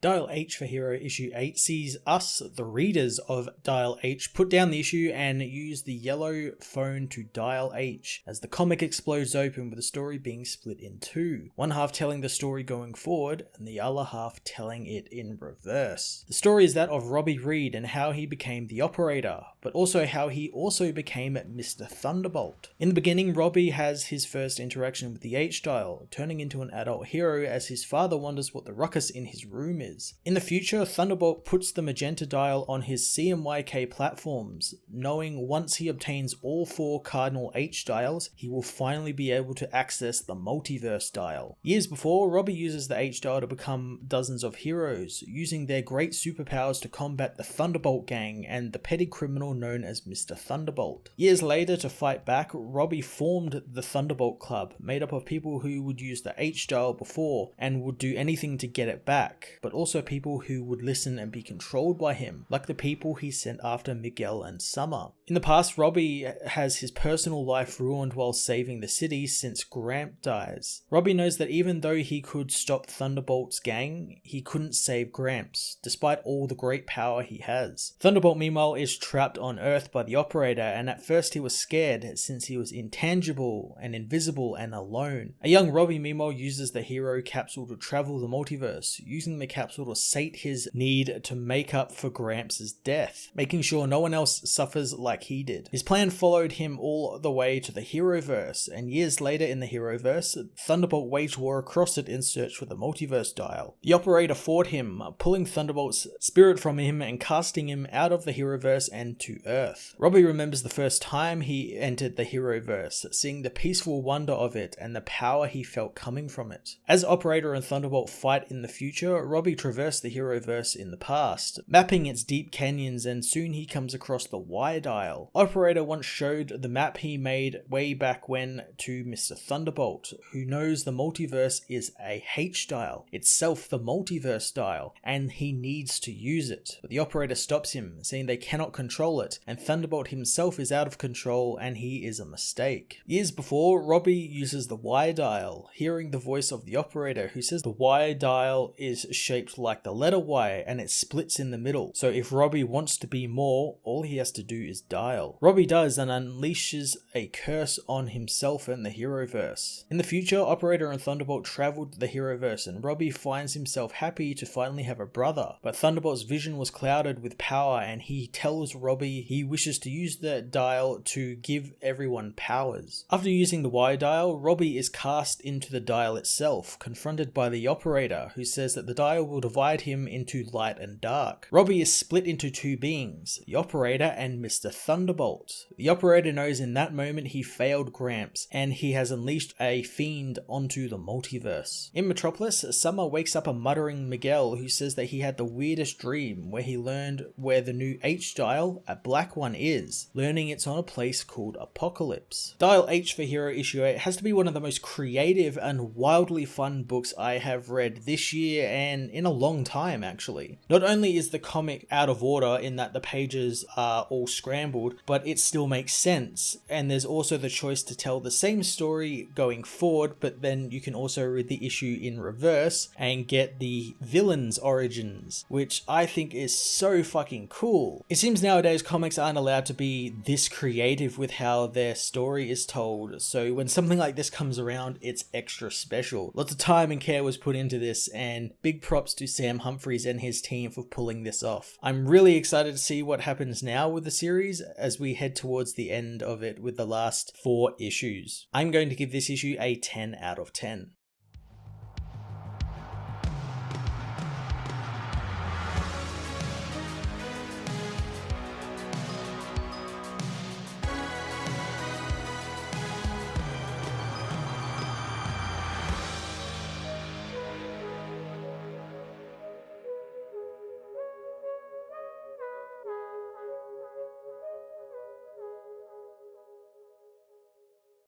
Dial H for Hero issue 8 sees us, the readers of Dial H, put down the issue and use the yellow phone to dial H, as the comic explodes open with the story being split in two, one half telling the story going forward and the other half telling it in reverse. The story is that of Robby Reed and how he became the operator, but also how he also became Mr. Thunderbolt. In the beginning, Robby has his first interaction with the H-Dial, turning into an adult hero as his father wonders what the ruckus in his room is. In the future, Thunderbolt puts the magenta dial on his CMYK platforms, knowing once he obtains all 4 cardinal H dials, he will finally be able to access the multiverse dial. Years before, Robby uses the H dial to become dozens of heroes, using their great superpowers to combat the Thunderbolt gang and the petty criminal known as Mr. Thunderbolt. Years later, to fight back, Robby formed the Thunderbolt Club, made up of people who would use the H dial before and would do anything to get it back, but also people who would listen and be controlled by him, like the people he sent after Miguel and Summer. In the past, Robby has his personal life ruined while saving the city since Gramp dies. Robby knows that even though he could stop Thunderbolt's gang, he couldn't save Gramps, despite all the great power he has. Thunderbolt, meanwhile, is trapped on Earth by the operator, and at first he was scared since he was intangible and invisible and alone. A young Robby, meanwhile, uses the hero capsule to travel the multiverse, using the capsule to sate his need to make up for Gramps' death, making sure no one else suffers like he did. His plan followed him all the way to the Heroverse, and years later in the Heroverse, Thunderbolt waged war across it in search for the multiverse dial. The operator fought him, pulling Thunderbolt's spirit from him and casting him out of the Heroverse and to Earth. Robby remembers the first time he entered the Heroverse, seeing the peaceful wonder of it and the power he felt coming from it. As Operator and Thunderbolt fight in the future, Robby traversed the Heroverse in the past, mapping its deep canyons, and soon he comes across the Y dial. Operator once showed the map he made way back when to Mr. Thunderbolt, who knows the multiverse is a H dial, itself the multiverse dial, and he needs to use it. But the operator stops him, saying they cannot control it, and Thunderbolt himself is out of control and he is a mistake. Years before, Robby uses the Y dial, hearing the voice of the operator who says the Y dial is shaped like the letter Y and it splits in the middle, so if Robby wants to be more, all he has to do is dial. Robby does and unleashes a curse on himself and the Heroverse. In the future, Operator and Thunderbolt traveled to the Heroverse and Robby finds himself happy to finally have a brother, but Thunderbolt's vision was clouded with power and he tells Robby he wishes to use the dial to give everyone powers. After using the Y dial, Robby is cast into the dial itself, confronted by the Operator, who says that the dial will divide him into light and dark. Robby is split into two beings, the Operator and Mr. Thunderbolt. The Operator knows in that moment he failed Gramps, and he has unleashed a fiend onto the multiverse. In Metropolis, Summer wakes up a muttering Miguel who says that he had the weirdest dream where he learned where the new H dial, a black one, is, learning it's on a place called Apocalypse. Dial H for Hero issue 8 has to be one of the most creative and wildly fun books I have read this year and in a long time actually. Not only is the comic out of order in that the pages are all scrambled, but it still makes sense, and there's also the choice to tell the same story going forward, but then you can also read the issue in reverse and get the villain's origins, which I think is so fucking cool. It seems nowadays comics aren't allowed to be this creative with how their story is told, so when something like this comes around, it's extra special. Lots of time and care was put into this, and big props to Sam Humphries and his team for pulling this off. I'm really excited to see what happens now with the series as we head towards the end of it with the last 4 issues. I'm going to give this issue a 10 out of 10.